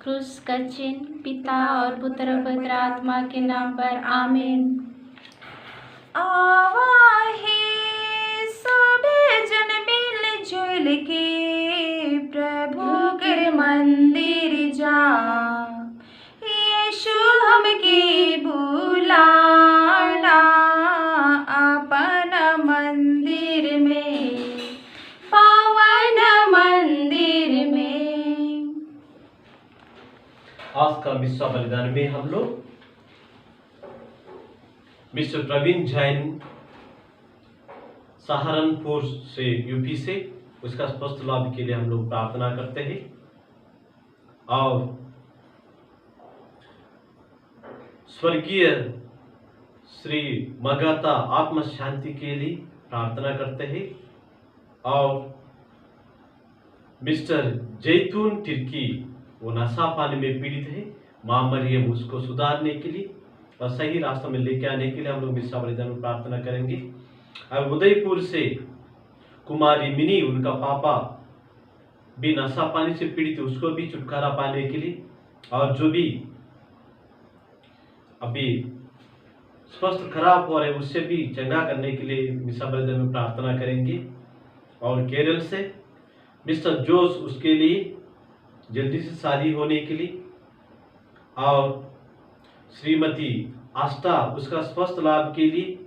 क्रूस का चिन्ह। पिता और पुत्र और पवित्र आत्मा के नाम पर आमीन। आवाहे सभी जन मिल जुल के प्रभु के मंदिर जा, यीशु हमके बुलाना अपन मंदिर में, पावन मंदिर में। आज का मिस्सा बलिदान में हम लोग मिस्टर प्रवीण जैन सहारनपुर से यूपी से उसका स्वस्थ लाभ के लिए हम लोग प्रार्थना करते हैं और स्वर्गीय श्री मगाता आत्म शांति के लिए प्रार्थना करते हैं और मिस्टर जैतून तिर्की वो नशा पानी में पीड़ित है, माँ मरियम उसको सुधारने के लिए और सही रास्ते में लेके आने के लिए हम लोग मिस्सा बलिदान में प्रार्थना करेंगे। और उदयपुर से कुमारी मिनी, उनका पापा भी नशा पानी से पीड़ित है, उसको भी छुटकारा पाने के लिए और जो भी अभी स्वस्थ खराब हो रहे उससे भी चंगा करने के लिए मिस्सा बलिदान में प्रार्थना करेंगे। और केरल से मिस्टर जोश, उसके लिए जल्दी से शादी होने के लिए और श्रीमती आस्था उसका स्वस्थ लाभ के लिए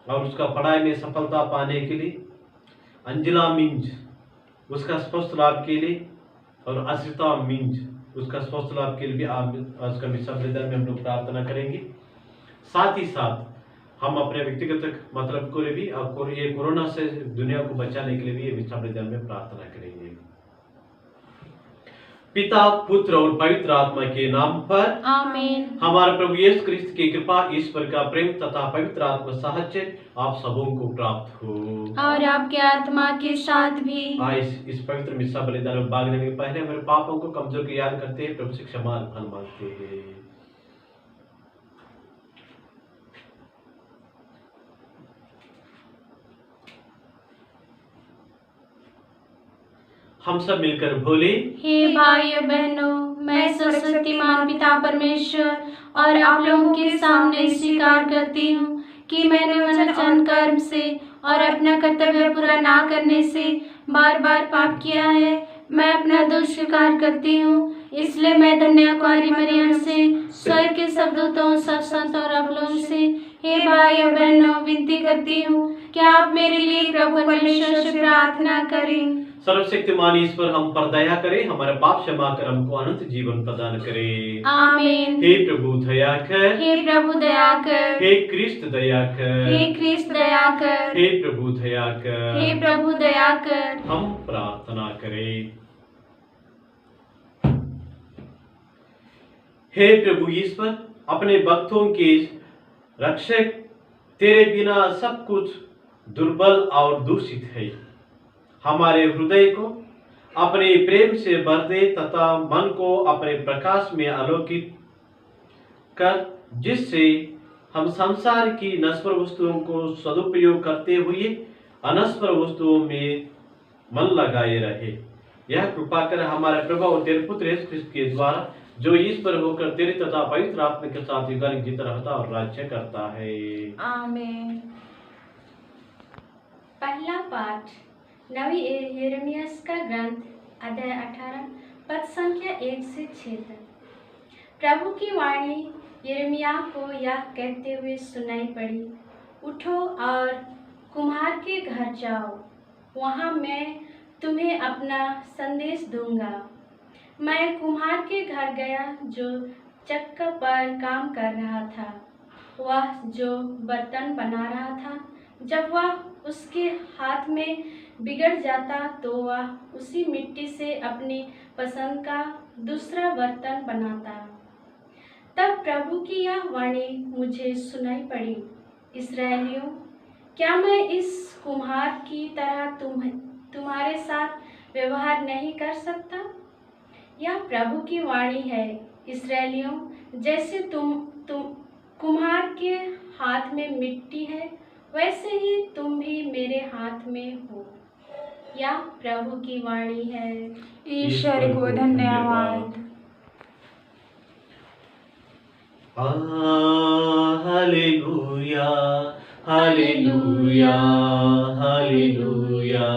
और उसका पढ़ाई में सफलता पाने के लिए, अंजला मिंज उसका स्वस्थ लाभ के लिए और आश्रिता मिंज उसका स्वस्थ लाभ के लिए भी आज का मिस्सा बलिदान में हम लोग प्रार्थना करेंगे। साथ ही साथ हम अपने व्यक्तिगत मतलब को भी और ये कोरोना से दुनिया को बचाने के लिए भी ये मिस्सा बलिदान में प्रार्थना करेंगे। पिता, पुत्र और पवित्र आत्मा के नाम पर आमीन। हमारे प्रभु यीशु क्रिस्त की कृपा, ईश्वर का प्रेम तथा पवित्र आत्मा साहचर्य आप सबों को प्राप्त हो और आपके आत्मा के साथ भी। इस पवित्र मिस्सा बलिदान में भाग लेने के पहले हमारे पापों को कमजोर की याद करते हैं, प्रभु से क्षमा मांगते हैं। हम सब मिलकर बोले, हे भाइयों बहनों, मैं सर्वशक्तिमान पिता परमेश्वर और आप लोगों के सामने स्वीकार करती हूँ कि मैंने वचन कर्म से और अपना कर्तव्य पूरा ना करने से बार बार पाप किया है। मैं अपना दोष स्वीकार करती हूँ, इसलिए मैं धन्य कुमारी मरियम से, स्वर्ग के सब दूतों, सब संतों और आप लोगों से, हे भाइयों बहनों, विनती करती हूँ कि आप मेरे लिए प्रभु परमेश्वर से प्रार्थना करें। सर्वशक्तिमान ईश्वर हम पर दया करे, हमारे पाप क्षमा कर हमको अनंत जीवन प्रदान करे। आमीन। हे प्रभु दया कर, हे प्रभु दया कर, हे क्रिस्त दया कर, हे क्रिस्त दया कर, हे प्रभु दया कर, हे प्रभु दया कर। हम प्रार्थना करें। हे प्रभु ईश्वर, अपने भक्तों के रक्षक, तेरे बिना सब कुछ दुर्बल और दूषित है। हमारे हृदय को अपने प्रेम से भर दे तथा मन को अपने प्रकाश में आलोकित कर, जिससे हम संसार की नश्वर वस्तुओं को सदुपयोग करते हुए अनश्वर वस्तुओं में मन लगाए रहे। यह कृपा कर हमारे प्रभु और तेरे पुत्र यीशु ख्रिस्त के द्वारा, जो ईश्वर होकर तेरे तथा पवित्र आत्मा के साथ युगानुग जीता रहता और राज्य करता है। आमीन। पहला पाठ नबी यिर्मयाह का ग्रंथ, अध्याय 18, पद संख्या 1 से 6 तक। प्रभु की वाणी यिर्मयाह को यह कहते हुए सुनाई पड़ी, उठो और कुम्हार के घर जाओ, वहाँ मैं तुम्हें अपना संदेश दूंगा। मैं कुम्हार के घर गया जो चक्का पर काम कर रहा था। वह जो बर्तन बना रहा था, जब वह उसके हाथ में बिगड़ जाता तो वह उसी मिट्टी से अपनी पसंद का दूसरा बर्तन बनाता। तब प्रभु की यह वाणी मुझे सुनाई पड़ी, इस्राएलियों, क्या मैं इस कुम्हार की तरह तुम्हारे साथ व्यवहार नहीं कर सकता? यह प्रभु की वाणी है, इस्राएलियों, जैसे तुम कुम्हार के हाथ में मिट्टी है, वैसे ही तुम भी मेरे हाथ में हो। यह प्रभु की वाणी है। ईश्वर को धन्यवाद। Hallelujah hallelujah hallelujah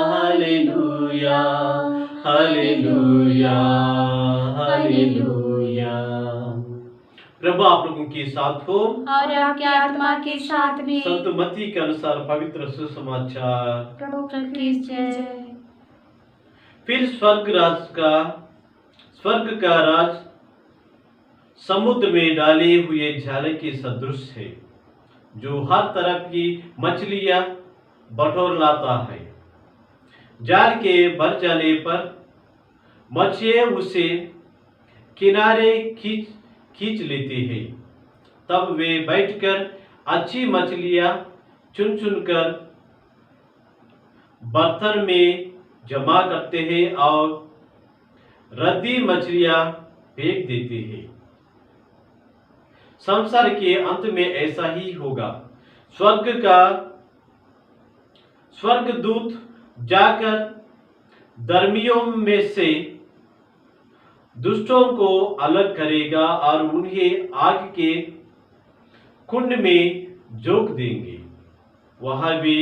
hallelujah hallelujah hallelujah. प्रभु आप लोगों के साथ हो और आपकी आत्मा के साथ भी। संत मत्ती के अनुसार पवित्र सुसमाचार। प्रभु की जय। फिर स्वर्ग का राज समुद्र में डाले हुए जाल के सदृश है, जो हर तरफ की मछलियां बटोर लाता है। जाल के भर जाने पर मछलियां उसे किनारे खींच लेती है। तब वे बैठकर अच्छी मछलियां चुन चुनकर बर्तन में जमा करते हैं और रद्दी मछलियां फेंक देते हैं। संसार के अंत में ऐसा ही होगा। स्वर्गदूत जाकर धर्मियों में से दुष्टों को अलग करेगा और उन्हें आग के कुंड में झोंक देंगे। वहां वे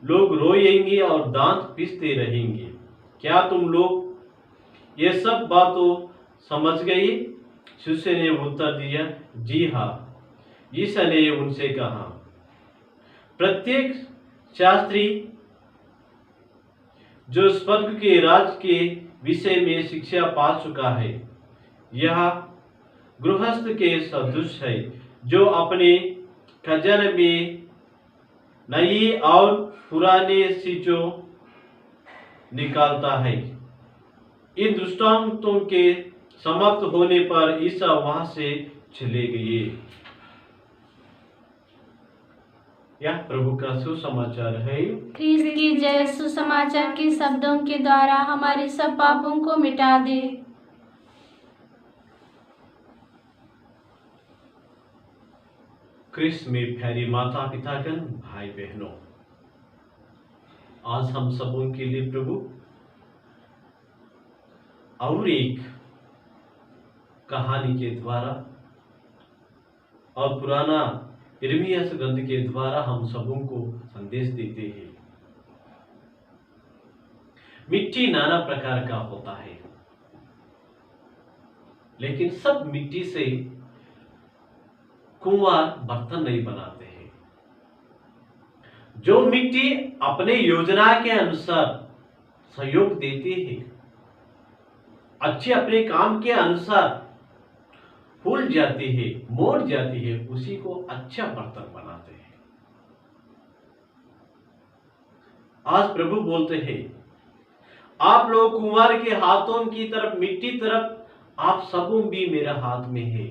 लोग रोएंगे और दांत पीसते रहेंगे। क्या तुम लोग ये सब बातों समझ गए? शिष्य ने उत्तर दिया, जी हाँ। यीशु ने उनसे कहा, प्रत्येक शास्त्री जो स्वर्ग के राज के विषय में शिक्षा पा चुका है, यह गृहस्थ के सदृश है, जो अपने खजाने में नई और पुराने चीजों निकालता है। इन दृष्टांतों के समाप्त होने पर ईसा वहां से चले गए। यह प्रभु का सुसमाचार है। ख्रीस्त की जय। सुसमाचार के शब्दों के द्वारा हमारे सब पापों को मिटा दे। क्रिस्त में प्यारे माता पितागण, भाई बहनों, आज हम सबों के लिए प्रभु और एक कहानी के द्वारा और पुराना यिर्मयाह ग्रंथ के द्वारा हम सबों को संदेश देते हैं। मिट्टी नाना प्रकार का होता है, लेकिन सब मिट्टी से कुंवार बर्तन नहीं बनाते हैं। जो मिट्टी अपने योजना के अनुसार सहयोग देती है, अच्छे अपने काम के अनुसार फूल जाती है, मोड़ जाती है, उसी को अच्छा बर्तन बनाते हैं। आज प्रभु बोलते हैं, आप लोग कुंवार के हाथों की तरफ, मिट्टी तरफ, आप सबों भी मेरा हाथ में है।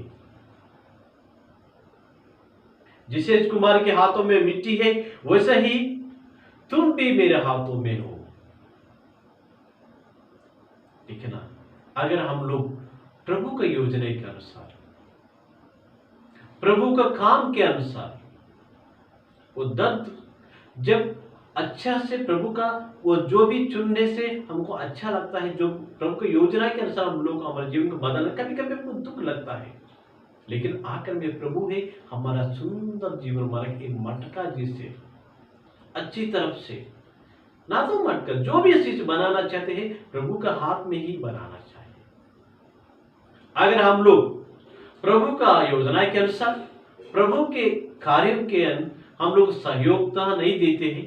जिसे कुमार के हाथों में मिट्टी है, वैसे ही तुम भी मेरे हाथों में हो। ठीक है ना? अगर हम लोग प्रभु का योजना के अनुसार, प्रभु का काम के अनुसार, वो दर्द जब अच्छा से प्रभु का वो जो भी चुनने से हमको अच्छा लगता है, जो प्रभु की योजना के अनुसार हम लोग हमारे जीवन को बदलना, कभी कभी हमको दुख लगता है, लेकिन आकर में प्रभु है हमारा सुंदर जीवन मार्ग, एक मटका जिससे अच्छी तरफ से ना तो मटका, जो भी चीज बनाना चाहते हैं प्रभु का हाथ में ही बनाना चाहिए। अगर हम लोग प्रभु का योजना के अनुसार, प्रभु के कार्यों के हम लोग सहयोगता नहीं देते हैं,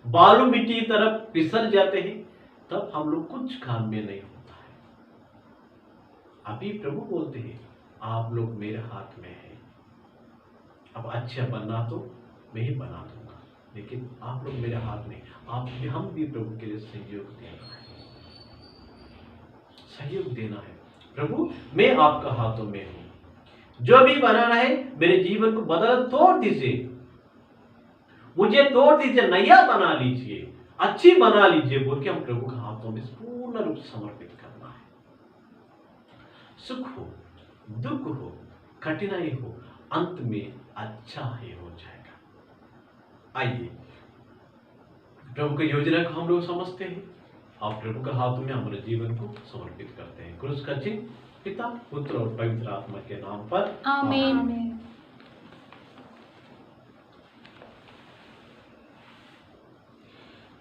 बालू मिट्टी की तरफ फिसल जाते हैं, तब हम लोग कुछ काम में नहीं होता है। अभी प्रभु बोलते हैं, आप लोग मेरे हाथ में है। अब अच्छा बनना तो मैं ही बना दूंगा, लेकिन आप लोग मेरे हाथ में, आप भी, हम भी प्रभु के लिए सहयोग देना है, सहयोग देना है। प्रभु मैं आपका हाथों में हूं, जो भी बनाना है मेरे जीवन को बदल, तोड़ दीजिए, मुझे तोड़ दीजिए, नया बना लीजिए, अच्छी बना लीजिए, बोल के हम प्रभु के हाथों में पूर्ण रूप समर्पित करना है। सुख हो, दुख हो, कठिनाई हो, अंत में अच्छा ही हो जाएगा। आइए प्रभु की योजना को हम लोग समझते हैं। आप प्रभु के हाथों में हमारे जीवन को समर्पित करते हैं। क्रूस का चिन्ह पिता, पुत्र और पवित्र आत्मा के नाम पर आमीन।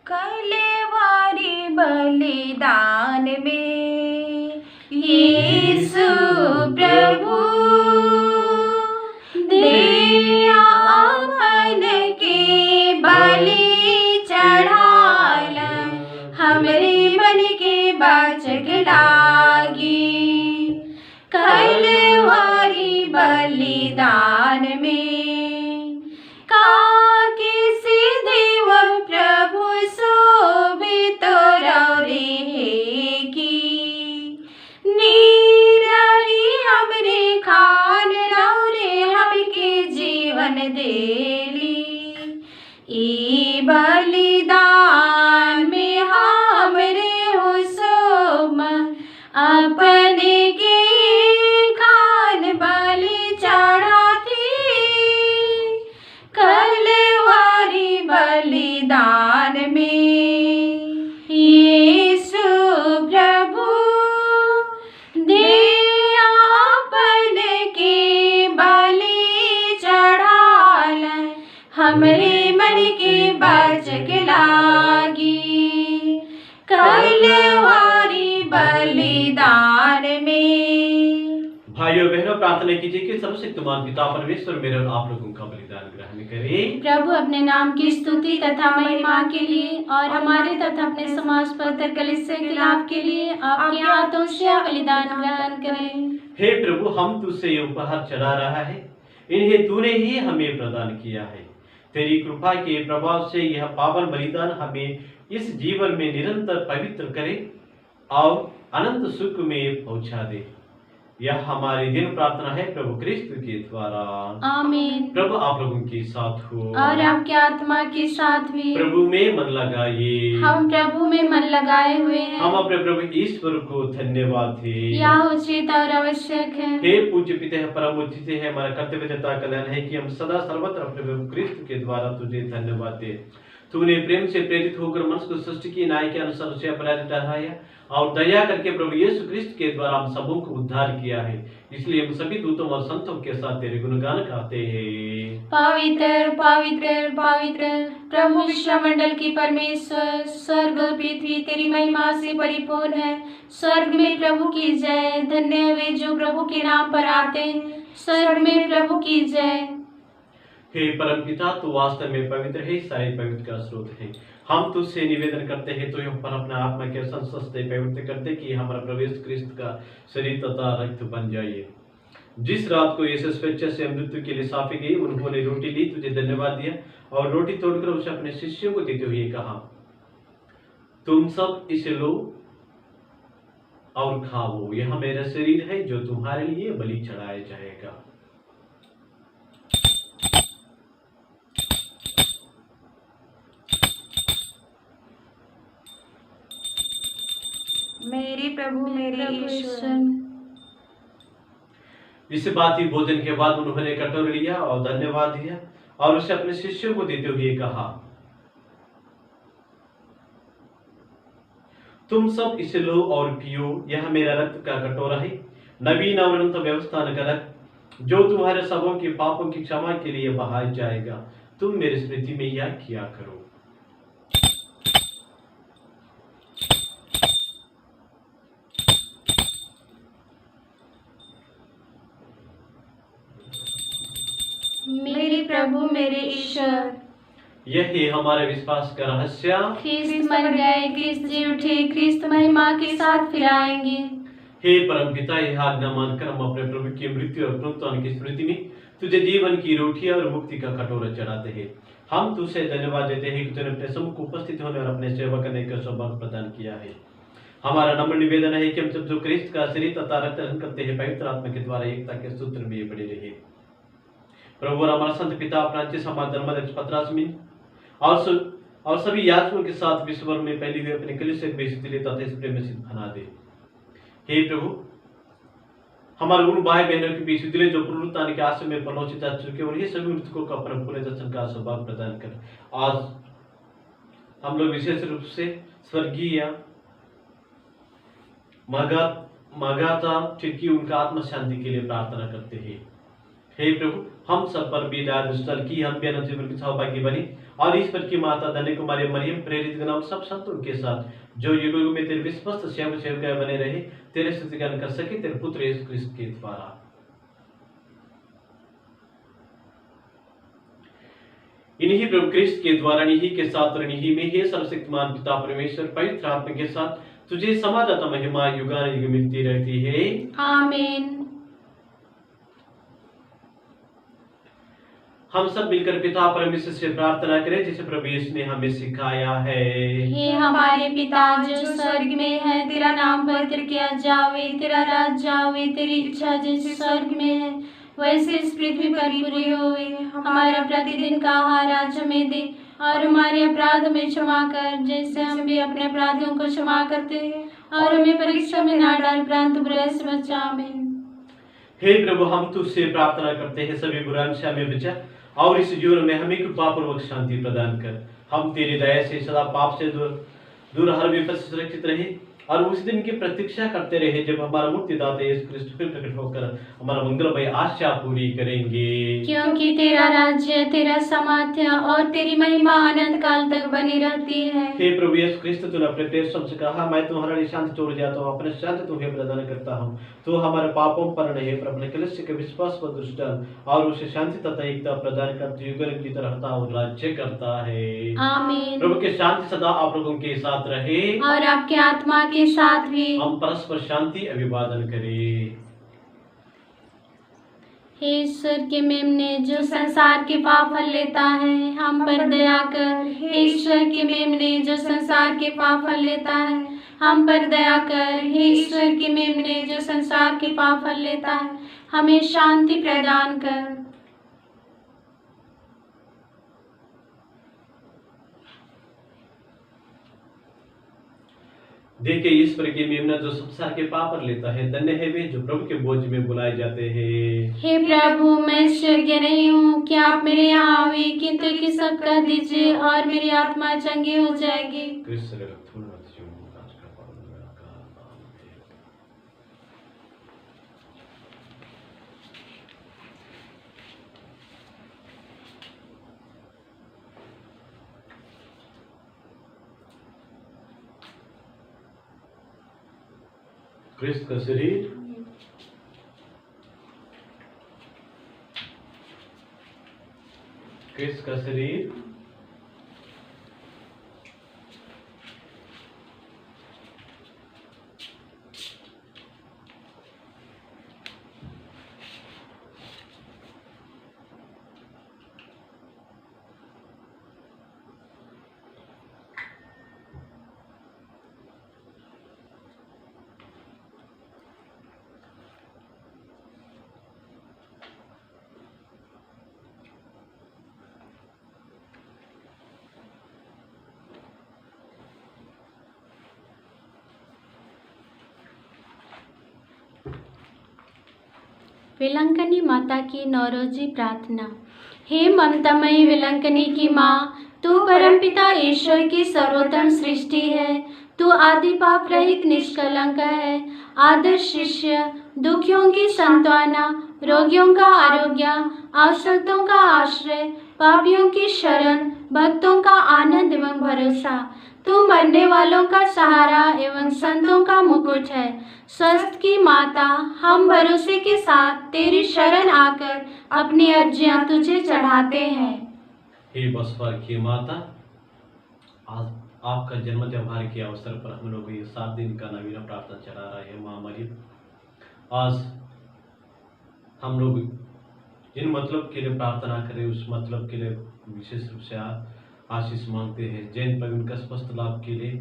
कलेवारी बलिदान में यीशु प्रभु दिया अपन के बलि चढ़ाला, हमरे मन के बाचक लागी। कलेवारी बलिदान में काके देव प्रभु शोभित रहे की, नीररी हमरे खान रौरे हमके जीवन देली। ई बलिदान में हमरे हो सोमा अपने के खान बलि चढ़ाती। कलवारी बलिदान में यीशु प्रभु दिया अपन के बलि चढ़ाला, हमरे मन के बाचक लागी। कलवारी बलिदान में भाइयों बहनों, प्रार्थना कीजिए कि सर्वशक्तिमान पिता परमेश्वर मेरे और आप लोगों का बलिदान ग्रहण करे। प्रभु अपने नाम की स्तुति तथा महिमा के लिए और हमारे तथा अपने समाज पवित्र कलीसिया के लाभ के लिए आपके हाथों से बलिदान ग्रहण करें। हे प्रभु, हम तुझसे ये उपहार चढ़ा रहा है, इन्हें तूने ही हमें प्रदान किया है। तेरी कृपा के प्रभाव से यह पावन बलिदान हमें इस जीवन में निरंतर पवित्र करे और अनंत सुख में पहुंचा दे। यह हमारी दिन प्रार्थना है प्रभु क्रिस्त के द्वारा। आमीन। प्रभु आप लोगों के साथ हो और आपके आत्मा के साथ भी। प्रभु में मन लगाइए। हम प्रभु में मन लगाए हुए हैं। हम अपने प्रभु ईश्वर को धन्यवाद दे। यह उचित और आवश्यक है। हे पूज्य पिता परम उचित है, हमारा कर्तव्य तथा कल्याण है कि हम सदा सर्वत्र अपने प्रभु क्रिस्त के द्वारा तुझे धन्यवाद दे। तूने प्रेम से प्रेरित होकर मनुष्य को सृष्टि की न्याय के अनुसार उसे अपराधी ठहराया और दया करके प्रभु यीशु क्रिस्त के द्वारा हम सबों को उद्धार किया है। इसलिए हम सभी दूतों और संतों के साथ तेरे गुणगान गाते हैं। पवित्र पवित्र पवित्र प्रभु विश्वमंडल की परमेश्वर, स्वर्ग और पृथ्वी तेरी महिमा से परिपूर्ण है। स्वर्ग में प्रभु की जय। धन्य वे जो प्रभु के नाम पर आते हैं। स्वर्ग में प्रभु की जय। हे परम पिता, तू वास्तव में पवित्र है, सारे पवित्र का स्रोत है। हम तुझसे निवेदन करते हैं तो हम पर अपना आत्मा के संस्ते पवित्र करते कि हमारा प्रवेश क्रिस्त का शरीर तथा रक्त बन जाइए। जिस रात को यीशु स्वेच्छा से मृत्यु के लिए सौंपी गई, उन्होंने रोटी ली, तुझे धन्यवाद दिया और रोटी तोड़कर उसे अपने शिष्यों को देते हुए कहा, तुम सब इसे लो और खाओ, यह मेरा शरीर है जो तुम्हारे लिए बलि चढ़ाया जाएगा। मेरे प्रभु मेरे ईश्वर। इस बात ही भोजन के बाद उन्होंने कटोरा लिया और धन्यवाद दिया और उसे अपने शिष्यों को देते हुए कहा, तुम सब इसे लो और पियो, यह मेरा रक्त का कटोरा है, नवीन और अनंत व्यवस्था का रक्त, जो तुम्हारे सबों के पापों की क्षमा के लिए बहाया जाएगा। तुम मेरी स्मृति में यह किया करो। मेरे प्रभु मेरे ईश्वर। यही हमारे विश्वास का रहस्य। ख्रिस्त मर गए, ख्रिस्त जी उठे, ख्रिस्त महिमा के साथ फिर आएंगे। हे परम पिता, यह आज्ञा मानकर हम अपने प्रभु की मृत्यु और पुनरुत्थान की स्मृति में तुझे जीवन की रोटी और मुक्ति का कटोरा चढ़ाते हैं। हम तुझसे धन्यवाद देते हैं कि तूने अपने सम्मुख उपस्थित होने और अपने सेवा करने का सौभाग्य प्रदान किया है। हमारा नम्र निवेदन है कि हम सब जो क्रिस्त का शरीर तथा रक्त ग्रहण करते हैं, पवित्र आत्मा के द्वारा एकता के सूत्र में बने रहे। प्रभु और हमारा संत पिता अपना अच्छे समाज धर्माध्यक्ष पतरस में और सभी याजकों के साथ विश्व भर में फैली हुई अपने कलीसिया को बेइज्जती तथा इस प्रेम में सिद्ध बना दे। हे प्रभु, हमारे उन भाई बहनों के बीच दिले जो पुनरुत्थान के आश्रय में परलोक जा चुके, उन्हें सभी मृतकों को अपने पूरे दर्शन का सौभाग्य प्रदान कर। आज हम लोग विशेष रूप से स्वर्गीय मागाता टिकी उनका आत्म शांति के लिए प्रार्थना करते हैं। हे प्रभु, हम सब पर भी दया दृष्टि की, हम भी अनंत जीवन की सौभाग्य बनी और ईश्वर की माता धन्य कुमारी मरियम प्रेरित गण सब संतों के साथ जो युग युग में तेरे विश्वस्त सेवक सेविकाएं बने रहे, तेरे स्तुतिगान कर सके तेरे पुत्र यीशु क्रिस्त के द्वारा। इन्हीं प्रभु क्रिस्त के द्वारा, इन्हीं के साथ और इन्हीं में हे सर्वशक्तिमान पिता परमेश्वर पवित्र आत्मा के साथ तुझे समाधान महिमा युगानुयुग मिलती रहती है। आमीन। हम सब मिलकर पिता परमेश्वर से प्रार्थना करें जैसे प्रभु यीशु ने हमें सिखाया है। हे हमारे पिता जो स्वर्ग में है, तेरा नाम पवित्र किया जावे, तेरा राज्य आवे, तेरी इच्छा जैसे स्वर्ग में है वैसे इस पृथ्वी पर पूरी होवे। हमारा प्रतिदिन का आहार आज हमें दे और हमारे अपराध में क्षमा कर जैसे हम भी अपने अपराधियों को क्षमा करते हैं, और हमें परीक्षा में ना डाल परंतु बुराई से बचा। आमीन। हे प्रभु, हम तुझसे प्रार्थना करते हैं सभी बुराइयों से हमें बचा और इस जीवन में हमें कृपा पूर्वक शांति प्रदान कर। हम तेरी दया से सदा पाप से दूर हर विपद से सुरक्षित रहे और उस दिन की प्रतीक्षा करते रहे जब हमारा मुक्तिदाता यीशु क्रिस्त फिर प्रकट होकर हमारा मंगलमय आशा पूरी करेंगे। क्योंकि तेरा राज्य, तेरा सामर्थ्य और तेरी महिमा अनंत काल तक बनी रहती है। हे प्रभु यीशु क्रिस्त, तूने अपने प्रेरित से कहा, मैं तुम्हारा लिए शांति छोड़ जाता हूँ, अपने शांति तुम्हें प्रदान करता हूँ। तो हमारे पापों पर नहीं पर अपने कलिसिया के विश्वास पर दृष्टि डाल और उसे शांति तथा एकता प्रदान करते युग की तरह और राज्य करता है। आमीन। प्रभु की शांति सदा आप लोगों के साथ रहे और आपके आत्मा के साथ भी। हम परस्पर शांति अभिवादन करें। हे ईश्वर के मेमने जो संसार के पाप हल लेता है, हम पर दया कर। हे ईश्वर के मेमने जो संसार के पाप हल लेता है, हम पर दया कर। हे ईश्वर के मेमने जो संसार के पाप हल लेता है, हमें शांति प्रदान कर। देखे ईश्वर के मेमना जो संसार के पाप पर लेता है, धन्य है वे जो प्रभु के बोझ में बुलाए जाते हैं। हे प्रभु, मैं योग्य नहीं हूँ कि आप मेरे यहाँ आवे, किंतु कि सब कह दीजिए और मेरी आत्मा चंगी हो जाएगी। क्रिस्त का शरीर, क्रिस्त का शरीर, विलंकनी माता की नौरोजी प्रार्थना। हे ममतामयी विलंकनी की माँ, तू परमपिता ईश्वर की सर्वोत्तम सृष्टि है। तू आदि पाप रहित निष्कलंक है, आदर्श शिष्य, दुखियों की सांत्वना, रोगियों का आरोग्य, आश्रितों का आश्रय, पापियों की शरण, भक्तों का आनंद एवं भरोसा। तू मरने वालों का सहारा एवं संतों का मुकुट है। स्वस्थ की माता, हम भरोसे के साथ तेरी शरण आकर अपनी अर्जियां तुझे चढ़ाते हैं। हे बसपा की माता, आज आपका जन्म त्योहार के अवसर पर हम लोग ये 7 दिन का नवीन प्रार्थना चढ़ा रहे हैं। माँ मरियम, आज हम लोग जिन मतलब के लिए प्रार्थना करें उस मतलब के लिए विशेष रूप से आशीष मांगते हैं। जैन प्रवीण का स्वस्थ लाभ के लिए,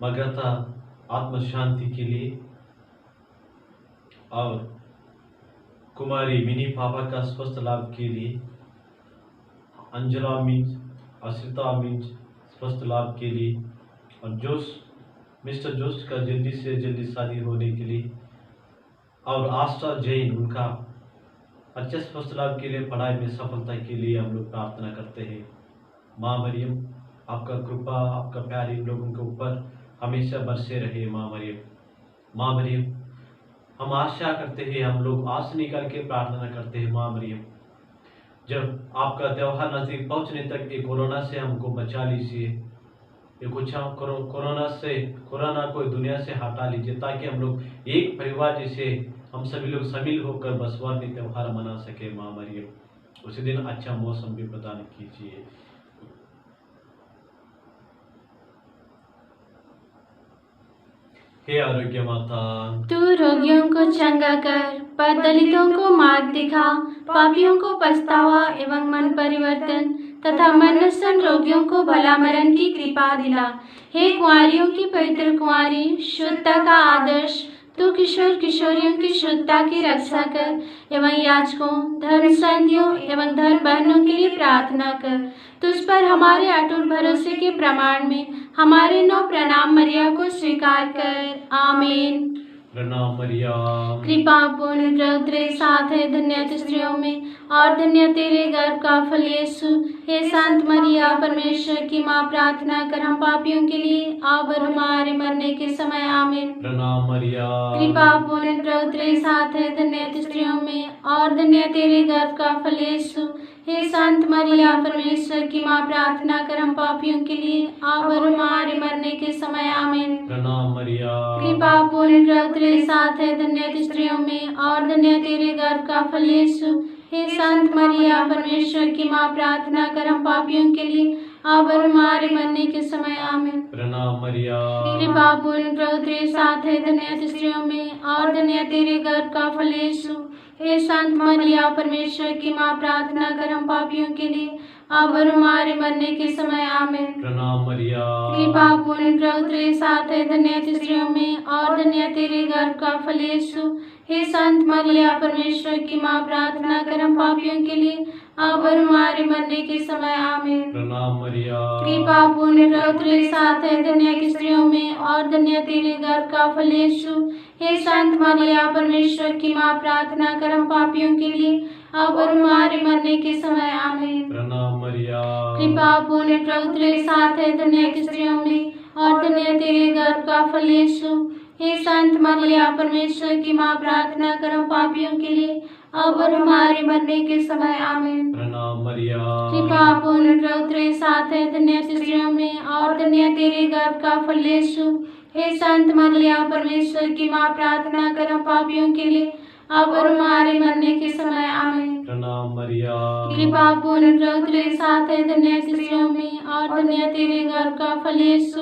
मगरता आत्म शांति के लिए और कुमारी मिनी पापा का स्वस्थ लाभ के लिए, अंजला मीन्स, अश्रिता मीन्स स्वस्थ लाभ के लिए, और मिस्टर जोश का जल्दी से जल्दी शादी होने के लिए, और आस्था जैन उनका अच्छे स्वस्थ लाभ के लिए, पढ़ाई में सफलता के लिए हम लोग प्रार्थना करते हैं। माँ मरियम, आपका कृपा, आपका प्यार इन लोगों के ऊपर हमेशा बरसे रहे माँ मरियम। माँ मरियम, हम आशा करते हैं, हम लोग आस निकाल के प्रार्थना करते हैं माँ मरियम, जब आपका त्योहार नजदीक पहुंचने तक ये कोरोना से हमको बचा लीजिए, ये कुछ हम कोरोना को दुनिया से हटा लीजिए, ताकि हम लोग एक परिवार जैसे हम सभी लोग शामिल होकर बसवानी त्योहार मना सके माँ मरियम। उसी दिन अच्छा मौसम भी प्रदान कीजिए। हे आरोग्य माता, तू रोगियों को चंगा कर, पर दलितों को मार्ग दिखा, पापियों को पछतावा एवं मन परिवर्तन तथा मनसन रोगियों को भला मरण की कृपा दिला। हे कुंवारियों की पवित्र कुंवारी, शुद्धता का आदर्श, तू किशोर किशोरियों की शुद्धता की रक्षा कर एवं याचकों, धर्म संधियों एवं धर्म बहनों के लिए प्रार्थना कर। तुझ पर हमारे अटूट भरोसे के प्रमाण में हमारे 9 प्रणाम मरिया को स्वीकार कर। आमीन। प्रणाम मरिया। कृपा पूर्ण प्रभु तेरे साथ है, धन्य तू स्त्रियों में और धन्य तेरे गर्भ का फल यीशु। हे संत मरिया, परमेश्वर की माँ, प्रार्थना कर हम पापियों के लिए अब और हमारे मरने के समय। आमीन। प्रणाम मरिया। कृपा पूर्ण प्रभु तेरे साथ है, धन्य तू स्त्रियों में और धन्य तेरे गर्भ का फल यीशु। हे संत मरिया, परमेश्वर की माँ, प्रार्थना कर हम पापियों के लिए अब और हमारे मरने के समय। आमीन। प्रणाम मरिया। कृपा पूर्ण प्रभु तेरे साथ है, धन्य तू स्त्रियों में और धन्य तेरे गर्भ का फल यीशु। हे संत मरिया, परमेश्वर की माँ, प्रार्थना कर हम पापियों के लिए अब और हमारे मरने के समय। आमीन। प्रणाम मरिया। कृपा पूर्ण प्रभु तेरे साथ है, धन्य तू स्त्रियों में और धन्य तेरे गर्भ का फल यीशु। हे संत मरिया, परमेश्वर की माँ, प्रार्थना कर हम पापियों के लिए अब और हमारे मरने के समय। आमीन। प्रणाम मरिया। कृपा पूर्ण प्रभु तेरे साथ है, धन्य तू स्त्रियों में और धन्य तेरे गर्भ का फल यीशु। हे संत मरिया, परमेश्वर की माँ, प्रार्थना कर हम पापियों के लिए अब और हमारे मरने के समय। आमीन। प्रणाम मरिया। कृपा पूर्ण प्रभु तेरे साथ है, धन्य की स्त्रियों में और धन्य तेरे गर्भ का फल यीशु। हे संत मरिया, परमेश्वर की माँ, प्रार्थना कर हम पापियों के लिए अब और हमारे मरने के समय। आमीन। प्रणाम मरिया। कृपा पूर्ण प्रभु तेरे साथ है, धन्य की स्त्रियों में और धन्य तेरे गर्भ का फल यीशु। हे संत मरिया, परमेश्वर की माँ, प्रार्थना कर हम पापियों के लिए अब और हमारे मरने के समय। आमीन। प्रणाम मरिया। कृपा पूर्ण प्रभु तेरे साथ है, धन्य की स्त्रियों में और धन्य तेरे गर्भ का फल यीशु। हे संत मरिया, परमेश्वर की माँ, प्रार्थना कर हम पापियों के लिए अब और हमारे मरने के समय। आमीन। प्रणाम मरिया। कृपा पूर्ण प्रभु तेरे साथ है, धन्य की स्त्रियों में और धन्य तेरे गर्भ का फल यीशु।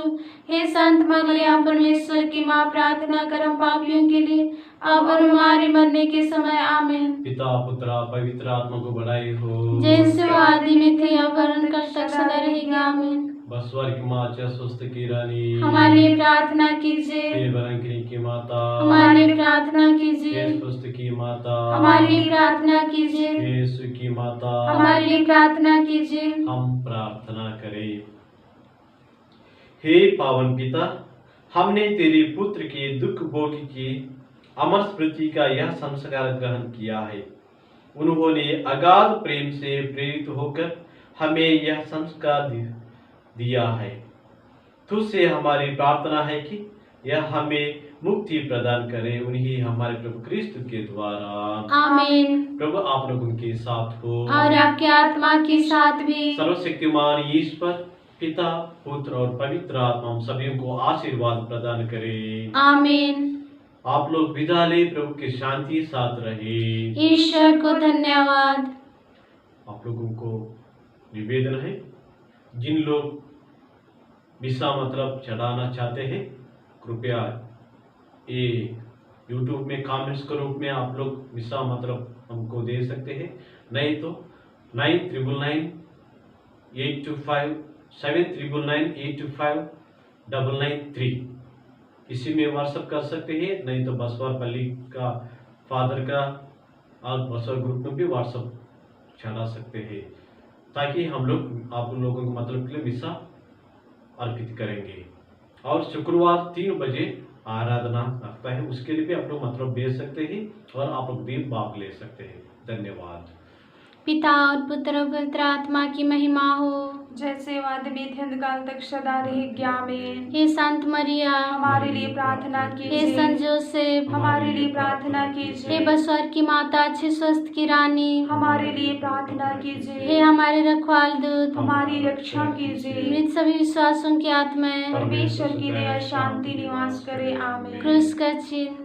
हे संत मरिया, परमेश्वर की माँ, प्रार्थना कर हम पापियों के लिए अब और हमारे मरने के समय। आमीन। पिता पुत्र पवित्र आत्मा को बढ़ाई हो, जैसे वो आदि में थे अब वरन कल तक सदा रहेगी। आमीन। बसवर की माँ, स्वस्थ की रानी, हमारे लिए प्रार्थना कीजिए। हे वरंकिनी की माता, हमारे लिए प्रार्थना कीजिए। हे स्वस्थ की माता, हमारे लिए प्रार्थना कीजिए। हे यीशु की माता, हमारे लिए प्रार्थना कीजिए। हम प्रार्थना करें। हे पावन पिता, हमने तेरे पुत्र के दुख भोग की अमर स्मृति का यह संस्कार ग्रहण किया है। उन्होंने अगाध प्रेम से प्रेरित होकर हमें यह संस्कार दिया है। तुझसे हमारी प्रार्थना है कि यह हमें मुक्ति प्रदान करे, उन्हीं हमारे प्रभु क्रिस्त के द्वारा। आमीन। प्रभु आप लोग उनके साथ हो और आपके आत्मा के साथ भी। सर्वशक्तिमान ईश्वर पिता पुत्र और पवित्र आत्मा हम सभी को आशीर्वाद प्रदान करे। आमीन। आप लोग विदा ले, प्रभु की शांति साथ रहे। ईश्वर को धन्यवाद। आप लोगों को निवेदन है, जिन लोग मिसा मतलब चढ़ाना चाहते हैं, कृपया ये YouTube में कमेंट्स के रूप में आप लोग मिसा मतलब हमको दे सकते हैं, नहीं तो 93998257999825 इसी में व्हाट्सअप कर सकते हैं, नहीं तो बसवर पल्ली का फादर का और बसवर ग्रुप में भी व्हाट्सअप चढ़ा सकते हैं, ताकि हम लोग आप लोगों को मतलब के लिए मिसा अर्पित करेंगे। और शुक्रवार 3 बजे आराधना रखता है, उसके लिए भी आप लोग मतलब भेज सकते हैं और आप लोग भी भाग ले सकते हैं। धन्यवाद। पिता और पुत्र और पवित्र आत्मा की महिमा हो। जैसे वादमी थे अंधकाल तक सदा रहेगी आमीन। हे संत मरिया, हमारे लिए प्रार्थना हे कीजिए। संत जोसेफ, हमारे लिए प्रार्थना हे कीजिए। बसवर की माता, अच्छे स्वस्थ की रानी, हमारे लिए प्रार्थना हे कीजिए। हमारे रखवाल दूत, हमारी रक्षा कीजिए। मृत सभी विश्वासों की आत्माएं, परमेश्वर की दया शांति निवास करे आमीन। क्रूस का चिन्ह,